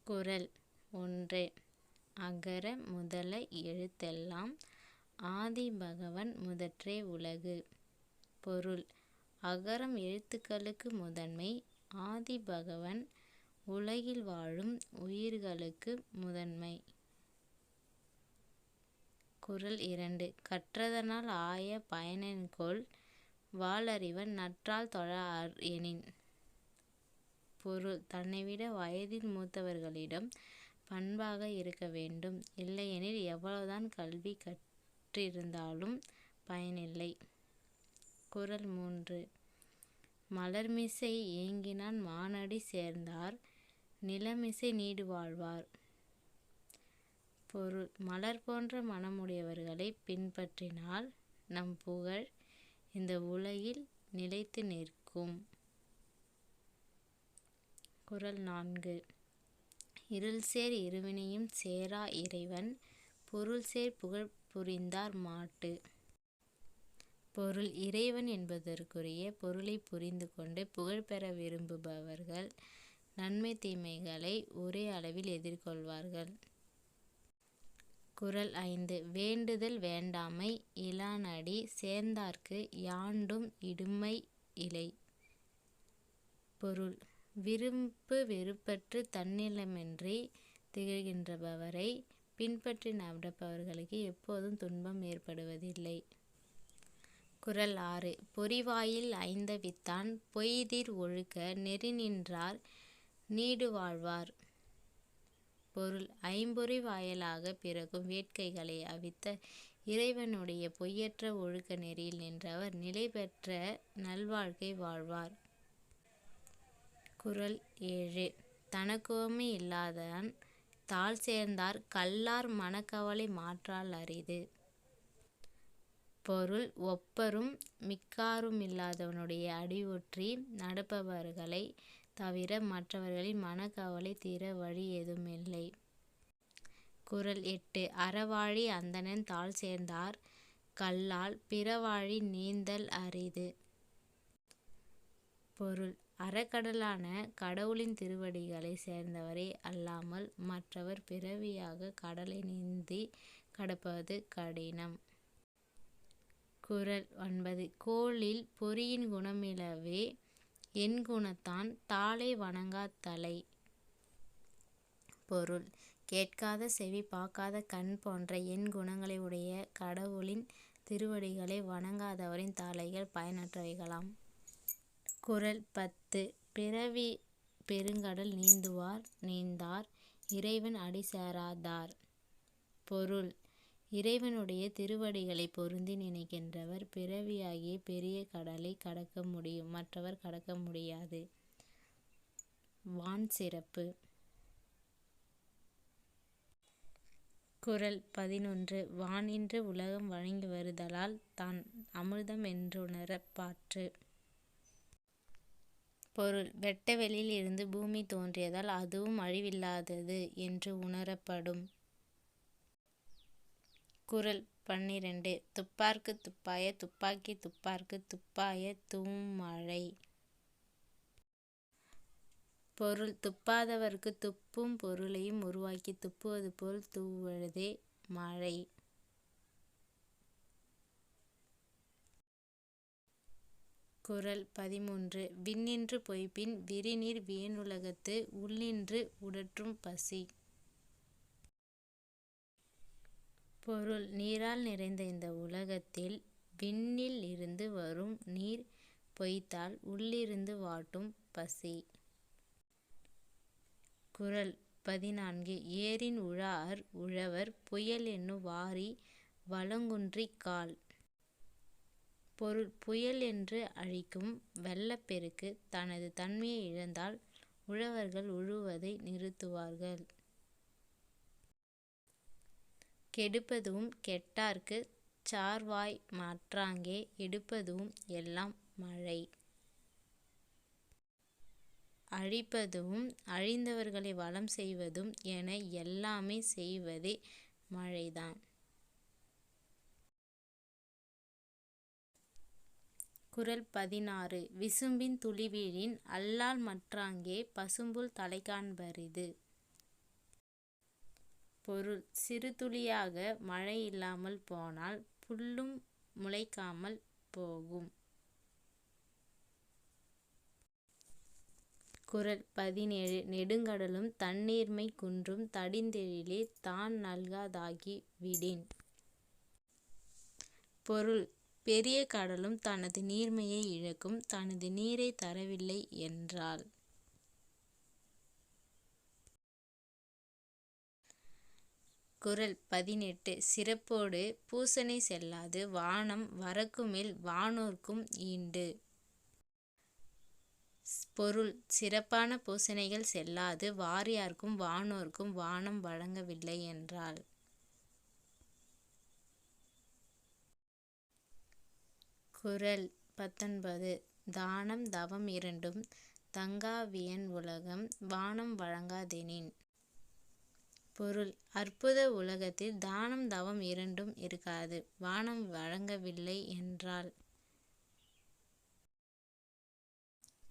குறள் 1. அகர முதல எழுத்தெல்லாம் ஆதிபகவன் முதற்றே உலகு. பொருள்: அகரம் எழுத்துக்களுக்கு முதன்மை. ஆதிபகவன் உலகில் வாழும் உயிர்களுக்கு முதன்மை. குறள் 2. கற்றதனால் ஆய பயனென்கொல்? வாளறிவன் நற்றால் தொழாஅர் எனின். பொருள்: தன்னைவிட வயதில் மூத்தவர்களிடம் பண்பாக இருக்க வேண்டும். இல்லையெனில் எவ்வளவுதான் கல்வி கற்றிருந்தாலும் பயனில்லை. குறள் 3. மலர்மிசை ஏங்கினான் மானடி சேர்ந்தார் நிலமிசை நீடு வாழ்வார். பொருள்: மலர் போன்ற மனமுடையவர்களை பின்பற்றினால் நம் புகழ் இந்த உலகில் நிலைத்து நிற்கும். குறள் 4. இருள்சேர் இருவினையும் சேரா இறைவன் பொருள்சேர் புகழ் புரிந்தார் மாட்டு. பொருள்: இறைவன் என்பதற்குரிய பொருளை புரிந்து கொண்டு புகழ் பெற விரும்புபவர்கள் நன்மை தீமைகளை ஒரே அளவில் எதிர்கொள்வார்கள். குறள் 5. வேண்டுதல் வேண்டாமை இலானடி சேர்ந்தார்க்கு யாண்டும் இடுமை இலை. பொருள்: விருப்பு வெறுப்பற்று தன்னலமின்றி திகழ்கின்றவரை பின்பற்றி நடப்பவர்களுக்கு எப்போதும் துன்பம் ஏற்படுவதில்லை. குறள் 6. பொறிவாயில் ஐந்தவித்தான் பொய்தீர் ஒழுக்க நெறி நின்றார் நீடு வாழ்வார். பொருள்: ஐம்பொறி வாயிலாக பிறக்கும் வேட்கைகளை அவித்த இறைவனுடைய பொய்யற்ற ஒழுக்க நெறியில் நின்றவர் நிலை பெற்ற நல்வாழ்க்கை வாழ்வார். குறள் 7. தனக்குவமை இல்லாதான் தாழ் சேர்ந்தார் கல்லார் மனக்கவலை மாற்றால் அரிது. பொருள்: ஒப்பரும் மிக்காருமில்லாதவனுடைய அடி ஒற்றி நடப்பவர்களை தவிர மற்றவர்களின் மனக்கவலை தீர வழி ஏதுமில்லை. குறள் 8. அறவாழி அந்தணன் தாழ் சேர்ந்தார் கல்லால் பிறவாழி நீந்தல் அரிது. பொருள்: அறக்கடலான கடவுளின் திருவடிகளை சேர்ந்தவரே அல்லாமல் மற்றவர் பிறவியாக கடலை நீந்தி கடப்பது கடினம். குறள் 9. கோளில் பொறியின் குணமிலவே என் குணத்தான் தாளை வணங்கா தலை. பொருள்: கேட்காத செவி பார்க்காத கண் போன்ற என் குணங்களை உடைய கடவுளின் திருவடிகளை வணங்காதவரின் தலைகள் பயனற்றவைகளாம். குறள் 10. பிறவி பெருங்கடல் நீந்துவார் நீந்தார் இறைவன் அடி சேராதார். பொருள்: இறைவனுடைய திருவடிகளை பொருந்தி நினைக்கின்றவர் பிறவியாகிய பெரிய கடலை கடக்க முடியும், மற்றவர் கடக்க முடியாது. வான் சிறப்பு. குறள் 11. வானின்று உலகம் வழங்கி வருதலால் தான் அமிர்தம் என்றுணரப் பாற்று. பொருள்: வெட்ட வெளியில் இருந்து பூமி தோன்றியதால் அதுவும் அழிவில்லாதது என்று உணரப்படும். குறள் 12. துப்பார்க்கு துப்பாய துப்பாக்கி துப்பார்க்கு துப்பாய தூமழை. பொருள்: துப்பாதவர்க்கு துப்பும் பொருளையும் உருவாக்கி துப்புவது போல் தூவுவதே மழை. குறள் 13. விண்ணின்று பொய்ப்பின் விரிநீர் வியனுலகத்து உள்நின்று உடற்றும் பசி. பொருள்: நீரால் நிறைந்த இந்த உலகத்தில் விண்ணில் இருந்து வரும் நீர் பொய்த்தால் உள்ளிருந்து வாட்டும் பசி. குறள் 14. ஏரின் உழாஅர் உழவர் புயல் என்னும் வாரி வளங்குன்றிக் கால். பொருள்: புயல் என்று அழிக்கும் வெள்ளப்பெருக்கு தனது தன்மையை இழந்தால் உழவர்கள் உழுவதை நிறுத்துவார்கள். கெடுப்பதும் கெட்டார்க்குச் சார்வாய் மாற்றாங்கே எடுப்பதும் எல்லாம் மழை. அழிப்பதும் அழிந்தவர்களை வளம் செய்வதும் என எல்லாமே செய்வதே மழைதான். குறள் 16. விசும்பின் துளிவீழின் அல்லால் மற்றாங்கே பசும்புல் தலைகாண்பரிது. பொருள் சிறு துளியாக மழை இல்லாமல் போனால் புல்லும் முளைக்காமல் போகும். குறள் 17 நெடுங்கடலும் தண்ணீர்மை குன்றும் தடிந்தெழிலே தான் நல்காதாகி விடின். பொருள் பெரிய கடலும் தனது நீர்மையை இழக்கும் தனது நீரை தரவில்லை என்றால். குறள் 18 சிறப்போடு பூசனை செல்லாது வானம் வரக்குமேல் வானோர்க்கும் ஈண்டு. பொருள் சிறப்பான பூசனைகள் செல்லாது வாரியார்க்கும் வானோர்க்கும் வானம் வழங்கவில்லை என்றால். குறள் 19 தானம் தவம் இரண்டும் தங்காவியன் உலகம் வானம் வழங்காதெனின். பொருள் அற்புத உலகத்தில் தானம் தவம் இரண்டும் இருக்காது வானம் வழங்கவில்லை என்றால்.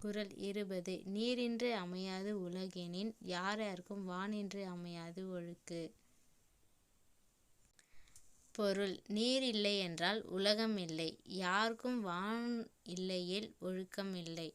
குறள் 20 நீரின்றி அமையாது உலகெனின் யார்யார்க்கும் வானின்றி அமையாது ஒழுக்கு. பொருள் நீர் இல்லை என்றால் உலகம் இல்லை யார்க்கும் வான் இல்லையேல் ஒழுக்கம் இல்லை.